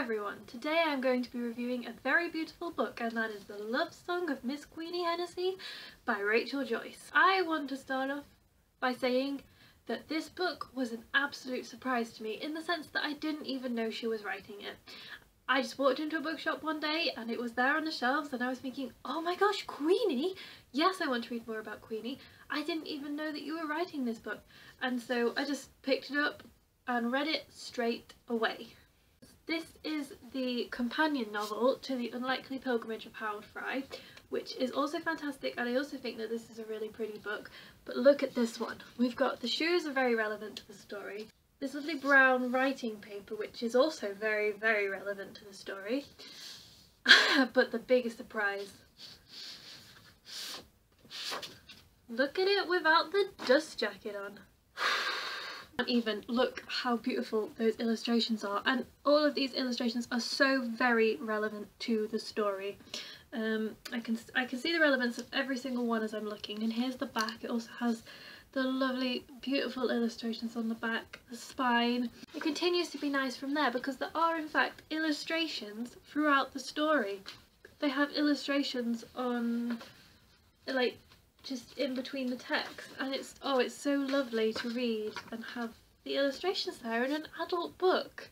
everyone, today I'm going to be reviewing a very beautiful book, and that is The Love Song of Miss Queenie Hennessy by Rachel Joyce. I want to start off by saying that this book was an absolute surprise to me in the sense that I didn't even know she was writing it. I just walked into a bookshop one day and it was there on the shelves and I was thinking, oh my gosh, Queenie! Yes, I want to read more about Queenie. I didn't even know that you were writing this book. And so I just picked it up and read it straight away. This is the companion novel to The Unlikely Pilgrimage of Harold Fry, which is also fantastic, and I also think that this is a really pretty book. But look at this one. We've got the shoes are very relevant to the story. This lovely brown writing paper, which is also very, very relevant to the story. But the biggest surprise. Look at it without the dust jacket on. Even look how beautiful those illustrations are, and all of these illustrations are so very relevant to the story. I can see the relevance of every single one as I'm looking, and here's the back. It also has the lovely beautiful illustrations on the back, the spine. It continues to be nice from there because there are in fact illustrations throughout the story. They have illustrations on, like, just in between the text, and it's so lovely to read and have the illustrations there in an adult book.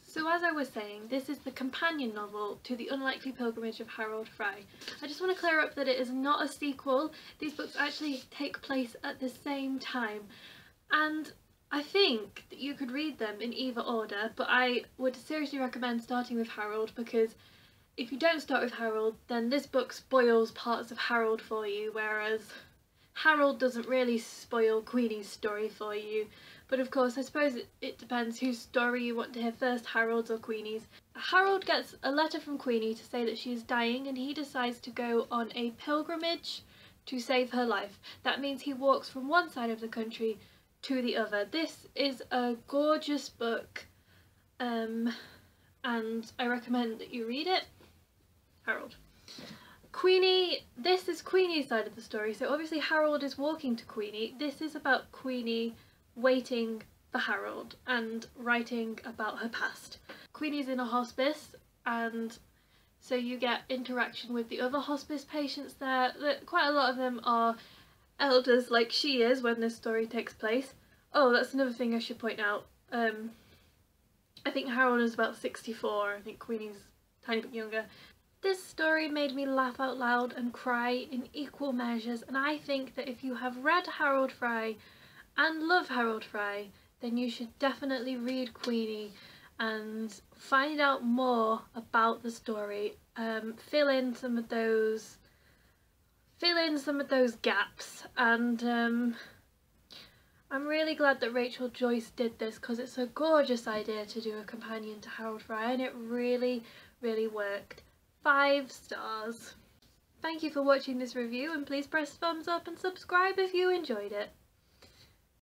So as I was saying, this is the companion novel to The Unlikely Pilgrimage of Harold Fry. I just want to clear up that it is not a sequel. These books actually take place at the same time, and I think that you could read them in either order, but I would seriously recommend starting with Harold, because if you don't start with Harold, then this book spoils parts of Harold for you, whereas Harold doesn't really spoil Queenie's story for you. But of course, I suppose it depends whose story you want to hear first, Harold's or Queenie's. Harold gets a letter from Queenie to say that she is dying, and he decides to go on a pilgrimage to save her life. That means he walks from one side of the country to the other. This is a gorgeous book, and I recommend that you read it. Harold. Queenie, this is Queenie's side of the story, so obviously Harold is walking to Queenie. This is about Queenie waiting for Harold and writing about her past. Queenie's in a hospice, and so you get interaction with the other hospice patients there. Quite a lot of them are elders like she is when this story takes place. Oh, that's another thing I should point out. I think Harold is about 64, I think Queenie's a tiny bit younger. This story made me laugh out loud and cry in equal measures, and I think that if you have read Harold Fry and love Harold Fry, then you should definitely read Queenie and find out more about the story. Fill in some of those gaps, and I'm really glad that Rachel Joyce did this, because it's a gorgeous idea to do a companion to Harold Fry, and it really, really worked. 5 stars. Thank you for watching this review, and please press thumbs up and subscribe if you enjoyed it.